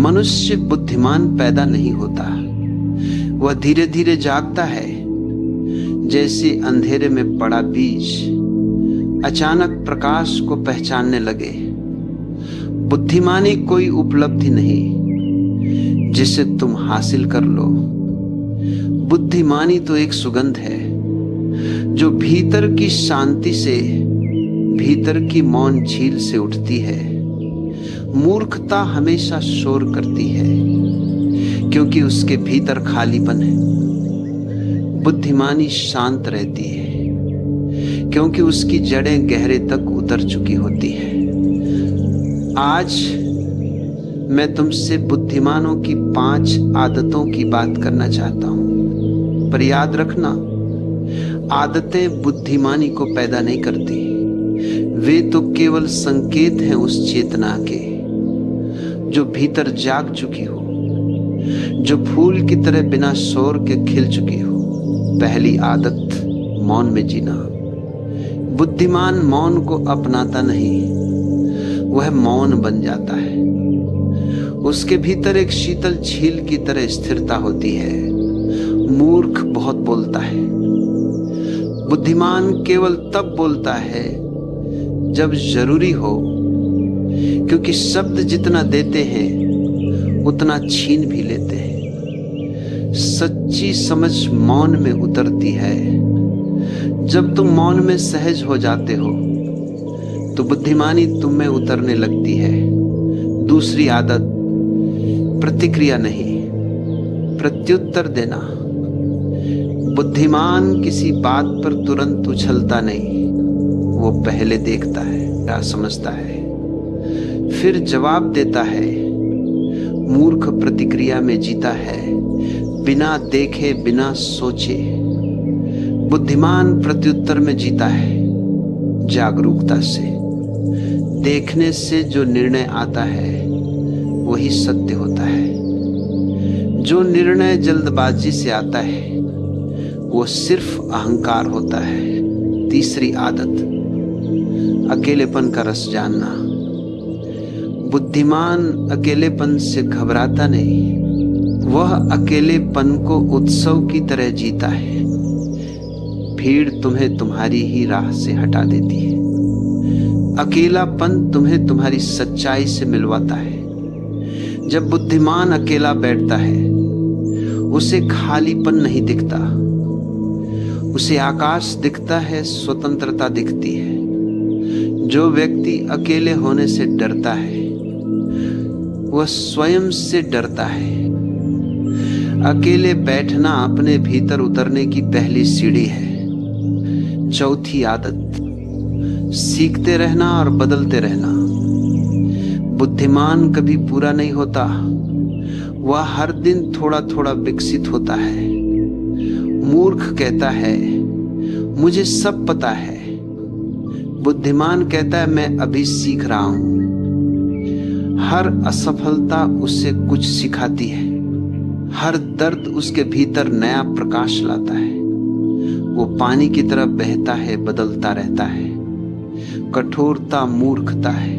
मनुष्य बुद्धिमान पैदा नहीं होता, वह धीरे धीरे जागता है। जैसे अंधेरे में पड़ा बीज अचानक प्रकाश को पहचानने लगे। बुद्धिमानी कोई उपलब्धि नहीं जिसे तुम हासिल कर लो। बुद्धिमानी तो एक सुगंध है जो भीतर की शांति से, भीतर की मौन झील से उठती है। मूर्खता हमेशा शोर करती है क्योंकि उसके भीतर खालीपन है। बुद्धिमानी शांत रहती है क्योंकि उसकी जड़ें गहरे तक उतर चुकी होती है। आज मैं तुमसे बुद्धिमानों की 5 आदतों की बात करना चाहता हूं, पर याद रखना, आदतें बुद्धिमानी को पैदा नहीं करती। वे तो केवल संकेत हैं उस चेतना के जो भीतर जाग चुकी हो, जो फूल की तरह बिना शोर के खिल चुकी हो। पहली आदत, मौन में जीना। बुद्धिमान मौन को अपनाता नहीं, वह मौन बन जाता है। उसके भीतर एक शीतल झील की तरह स्थिरता होती है। मूर्ख बहुत बोलता है, बुद्धिमान केवल तब बोलता है जब जरूरी हो, क्योंकि शब्द जितना देते हैं उतना छीन भी लेते हैं। सच्ची समझ मौन में उतरती है। जब तुम मौन में सहज हो जाते हो तो बुद्धिमानी तुम में उतरने लगती है। दूसरी आदत, प्रतिक्रिया नहीं, प्रत्युत्तर देना। बुद्धिमान किसी बात पर तुरंत उछलता नहीं, वो पहले देखता है, क्या समझता है, फिर जवाब देता है। मूर्ख प्रतिक्रिया में जीता है, बिना देखे, बिना सोचे। बुद्धिमान प्रत्युत्तर में जीता है, जागरूकता से। देखने से जो निर्णय आता है वही सत्य होता है। जो निर्णय जल्दबाजी से आता है वो सिर्फ अहंकार होता है। तीसरी आदत, अकेलेपन का रस जानना। बुद्धिमान अकेलेपन से घबराता नहीं, वह अकेलेपन को उत्सव की तरह जीता है। भीड़ तुम्हें तुम्हारी ही राह से हटा देती है, अकेलापन तुम्हें तुम्हारी सच्चाई से मिलवाता है। जब बुद्धिमान अकेला बैठता है उसे खालीपन नहीं दिखता, उसे आकाश दिखता है, स्वतंत्रता दिखती है। जो व्यक्ति अकेले होने से डरता है वह स्वयं से डरता है। अकेले बैठना अपने भीतर उतरने की पहली सीढ़ी है। चौथी आदत, सीखते रहना और बदलते रहना। बुद्धिमान कभी पूरा नहीं होता, वह हर दिन थोड़ा थोड़ा विकसित होता है। मूर्ख कहता है मुझे सब पता है, बुद्धिमान कहता है मैं अभी सीख रहा हूं। हर असफलता उससे कुछ सिखाती है, हर दर्द उसके भीतर नया प्रकाश लाता है। वो पानी की तरह बहता है, बदलता रहता है। कठोरता मूर्खता है,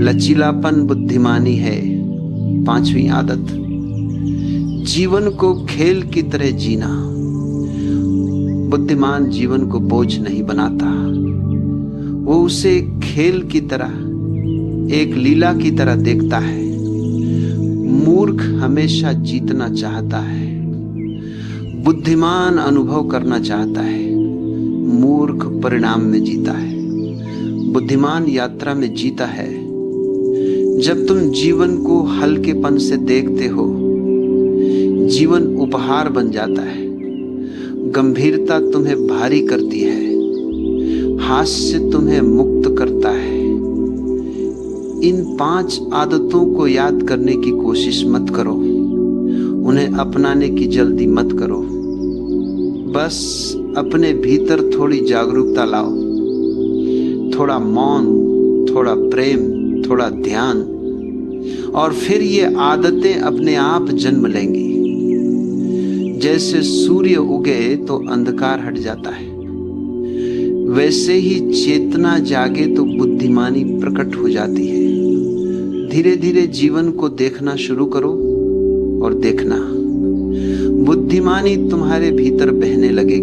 लचीलापन बुद्धिमानी है। पांचवी आदत, जीवन को खेल की तरह जीना। बुद्धिमान जीवन को बोझ नहीं बनाता, वो उसे एक खेल की तरह, एक लीला की तरह देखता है। मूर्ख हमेशा जीतना चाहता है, बुद्धिमान अनुभव करना चाहता है। मूर्ख परिणाम में जीता है, बुद्धिमान यात्रा में जीता है। जब तुम जीवन को हल्केपन से देखते हो, जीवन उपहार बन जाता है। गंभीरता तुम्हें भारी करती है, हास्य तुम्हें मुक्त करता है। इन 5 आदतों को याद करने की कोशिश मत करो, उन्हें अपनाने की जल्दी मत करो। बस अपने भीतर थोड़ी जागरूकता लाओ, थोड़ा मौन, थोड़ा प्रेम, थोड़ा ध्यान, और फिर ये आदतें अपने आप जन्म लेंगी। जैसे सूर्य उगे तो अंधकार हट जाता है, वैसे ही चेतना जागे तो बुद्धिमानी प्रकट हो जाती है। धीरे धीरे जीवन को देखना शुरू करो और देखना बुद्धिमानी तुम्हारे भीतर बहने लगेगी।